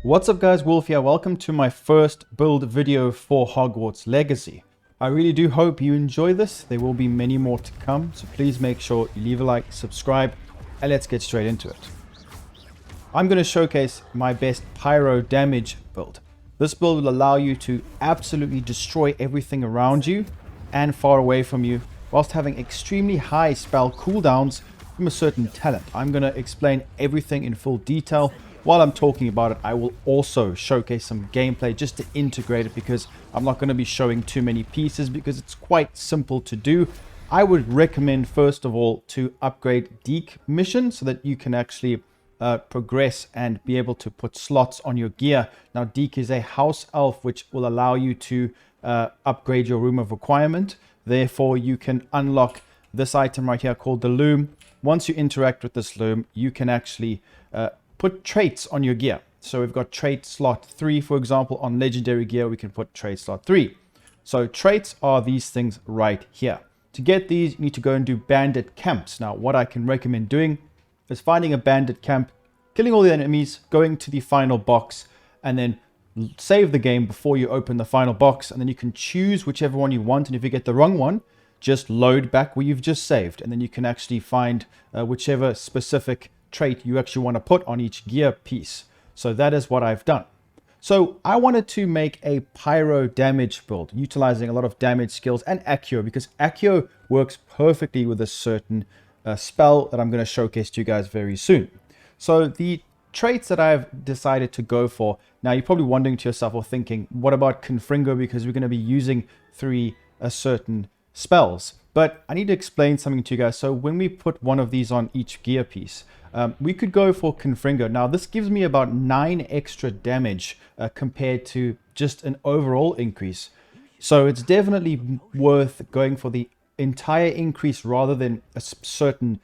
What's up guys, Wolf here. Welcome to my first build video for Hogwarts Legacy. I really do hope you enjoy this. There will be many more to come, so please make sure you leave a like, subscribe, and let's get straight into it. I'm going to showcase my best pyro damage build. This build will allow you to absolutely destroy everything around you and far away from you, whilst having extremely high spell cooldowns from a certain talent. I'm going to explain everything in full detail. While I'm talking about it, I will also showcase some gameplay just to integrate it, because I'm not going to be showing too many pieces because it's quite simple to do. I would recommend first of all to upgrade Deke mission so that you can actually progress and be able to put slots on your gear. Now Deke is a house elf which will allow you to upgrade your room of requirement. Therefore you can unlock this item right here called the loom. Once you interact with this loom, you can actually put traits on your gear. So we've got trait slot 3, for example. On legendary gear we can put trait slot 3. So traits are these things right here. To get these, you need to go and do bandit camps. Now what I can recommend doing is finding a bandit camp, killing all the enemies, going to the final box, and then save the game before you open the final box, and then you can choose whichever one you want. And if you get the wrong one, just load back where you've just saved, and then you can actually find whichever specific trait you actually want to put on each gear piece. So that is what I've done. So I wanted to make a pyro damage build utilizing a lot of damage skills and Accio, because Accio works perfectly with a certain spell that I'm going to showcase to you guys very soon. So the traits that I've decided to go for, now you're probably wondering to yourself or thinking, what about Confringo, because we're going to be using 3 certain spells. But I need to explain something to you guys. So when we put one of these on each gear piece, we could go for Confringo. Now this gives me about 9 extra damage compared to just an overall increase. So it's definitely worth going for the entire increase rather than a certain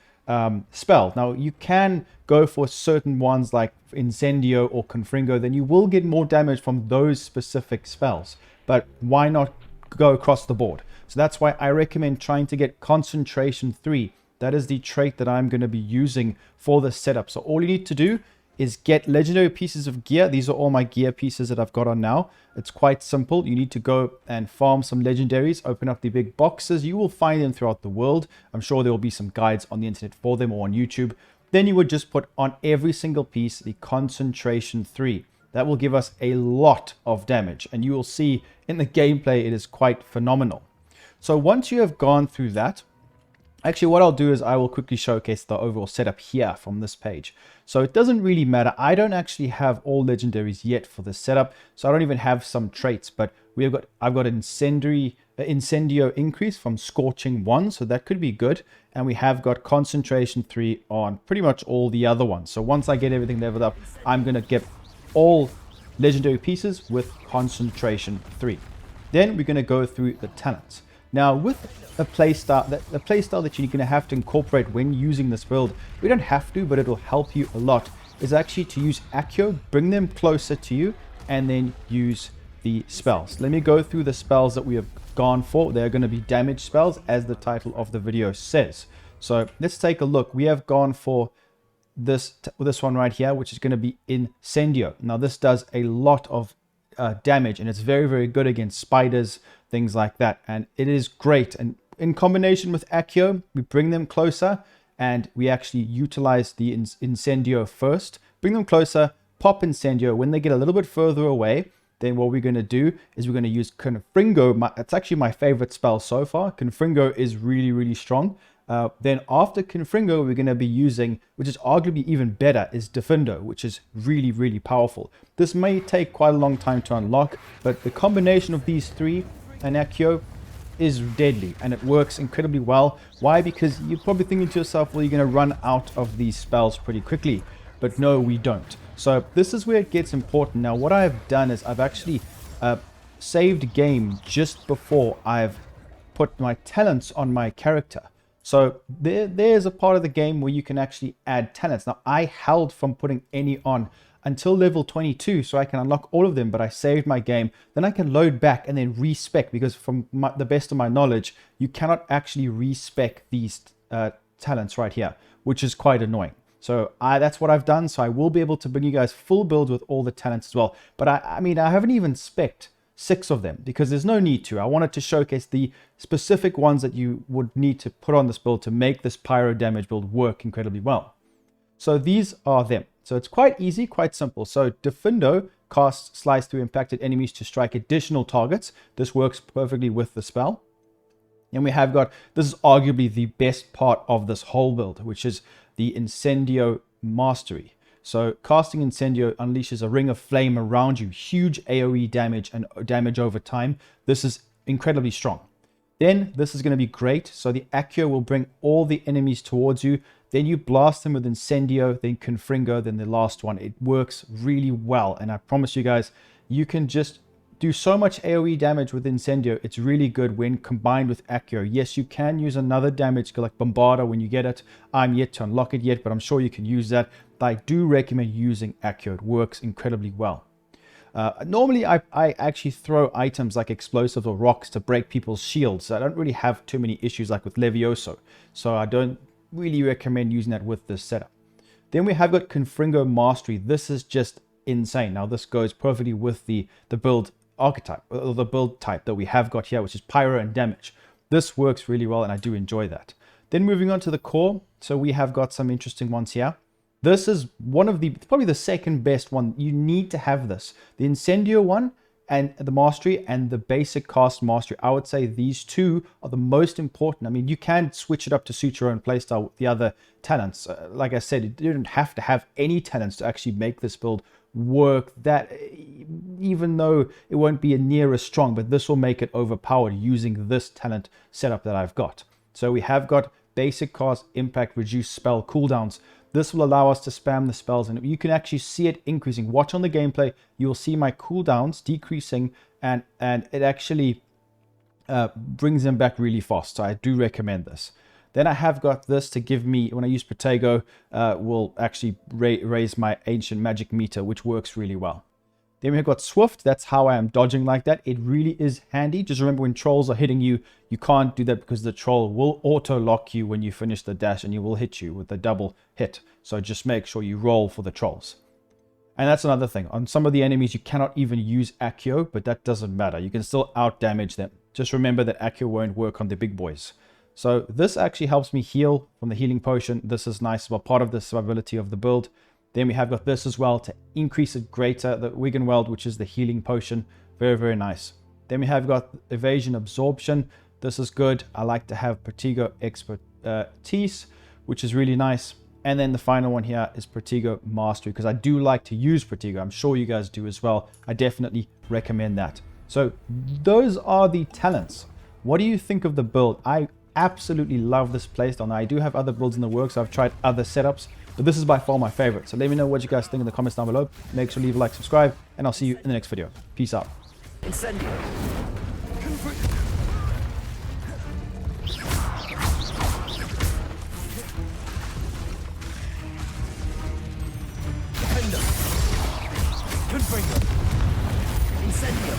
spell. Now you can go for certain ones like Incendio or Confringo, then you will get more damage from those specific spells. But why not go across the board? So that's why I recommend trying to get concentration 3. That is the trait that I'm going to be using for the setup. So all you need to do is get legendary pieces of gear. These are all my gear pieces that I've got on now. It's quite simple. You need to go and farm some legendaries, open up the big boxes. You will find them throughout the world. I'm sure there will be some guides on the internet for them or on YouTube. Then you would just put on every single piece the concentration 3. That will give us a lot of damage, and you will see in the gameplay it is quite phenomenal. So once you have gone through that, actually what I'll do is I will quickly showcase the overall setup here from this page. So it doesn't really matter. I don't actually have all legendaries yet for this setup, so I don't even have some traits, but I've got Incendio increase from Scorching 1, so that could be good. And we have got concentration 3 on pretty much all the other ones. So once I get everything leveled up, I'm going to get all legendary pieces with concentration 3. Then we're going to go through the talents. Now with a playstyle that you're going to have to incorporate when using this build, we don't have to, but it'll help you a lot, is actually to use Accio, bring them closer to you, and then use the spells. Let me go through the spells that we have gone for. They're going to be damage spells, as the title of the video says. So let's take a look. We have gone for this one right here, which is going to be Incendio. Now this does a lot of damage, and it's very, very good against spiders, things like that, and it is great. And in combination with Accio, we bring them closer, and we actually utilize the Incendio first, bring them closer, pop Incendio. When they get a little bit further away, then what we're going to do is we're going to use Confringo. It's actually my favorite spell so far. Confringo is really, really strong. Then after Confringo, we're going to be using, which is arguably even better, is Defendo, which is really, really powerful. This may take quite a long time to unlock, but the combination of these 3 and Accio is deadly, and it works incredibly well. Why? Because you're probably thinking to yourself, well, you're going to run out of these spells pretty quickly. But no, we don't. So this is where it gets important. Now what I've done is I've actually saved game just before I've put my talents on my character. So there's a part of the game where you can actually add talents. Now I held from putting any on until level 22 so I can unlock all of them, but I saved my game. Then I can load back and then respec, because from the best of my knowledge, you cannot actually respec these talents right here, which is quite annoying. So that's what I've done. So I will be able to bring you guys full builds with all the talents as well. But I mean, I haven't even spec'd 6 of them because there's no need to. I wanted to showcase the specific ones that you would need to put on this build to make this pyro damage build work incredibly well. So these are them. So it's quite easy, quite simple. So Defindo casts slice through impacted enemies to strike additional targets. This works perfectly with the spell. And we have got, this is arguably the best part of this whole build, which is the Incendio Mastery. So casting Incendio unleashes a ring of flame around you, huge AoE damage and damage over time. This is incredibly strong. Then this is going to be great. So the Accio will bring all the enemies towards you. Then you blast them with Incendio, then Confringo, then the last one. It works really well. And I promise you guys, you can just do so much AoE damage with Incendio. It's really good when combined with Accio. Yes, you can use another damage skill like Bombarda when you get it. I'm yet to unlock it yet, but I'm sure you can use that. But I do recommend using Accio. It works incredibly well. Normally, I actually throw items like explosives or rocks to break people's shields. So I don't really have too many issues like with Levioso. So I don't really recommend using that with this setup. Then we have got Confringo Mastery. This is just insane. Now, this goes perfectly with the build archetype, or the build type that we have got here, which is pyro and damage. This works really well, and I do enjoy that. Then moving on to the core. So we have got some interesting ones here. This is one of the, probably the second best one. You need to have this. The Incendio one and the Mastery and the basic cast Mastery. I would say these two are the most important. I mean, you can switch it up to suit your own playstyle with the other talents. Like I said, you don't have to have any talents to actually make this build work, that even though it won't be near as strong, but this will make it overpowered using this talent setup that I've got. So we have got basic cast, impact, reduce spell cooldowns. This will allow us to spam the spells, and you can actually see it increasing. Watch on the gameplay, you will see my cooldowns decreasing, and it actually brings them back really fast. So I do recommend this. Then I have got this to give me, when I use Protego, will actually raise my ancient magic meter, which works really well. Then we've got Swift. That's how I am dodging like that. It really is handy. Just remember, when trolls are hitting you, you can't do that because the troll will auto-lock you when you finish the dash, and you will hit you with a double hit. So just make sure you roll for the trolls. And that's another thing. On some of the enemies, you cannot even use Accio, but that doesn't matter. You can still out-damage them. Just remember that Accio won't work on the big boys. So this actually helps me heal from the healing potion. This is nice, well, part of the survivability of the build. Then we have got this as well to increase it greater, the Wiggenweld, which is the healing potion. Very, very nice. Then we have got evasion absorption. This is good. I like to have Protego expertise, which is really nice. And then the final one here is Protego Mastery, because I do like to use Protego. I'm sure you guys do as well. I definitely recommend that. So those are the talents. What do you think of the build? I absolutely love this playstyle. Now, I do have other builds in the works. I've tried other setups, but this is by far my favorite. So let me know what you guys think in the comments down below. Make sure to leave a like, subscribe, and I'll see you in the next video. Peace out. Incendio. Confringo. Incendio.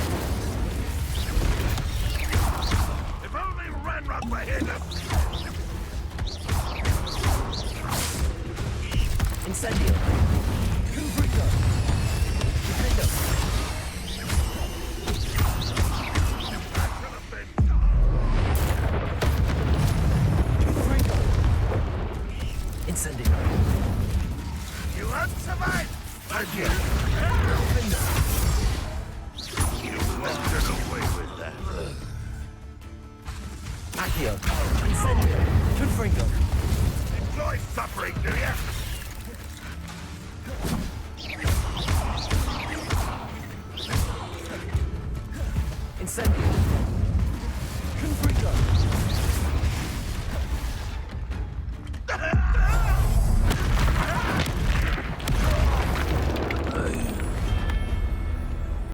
If only Ranrock were here to... Incendio. Confringo. Defendo. Confringo. Incendio. You won't survive! Thank you! You won't get away with that. Accio. Incendio. Confringo. Enjoy suffering, do ya?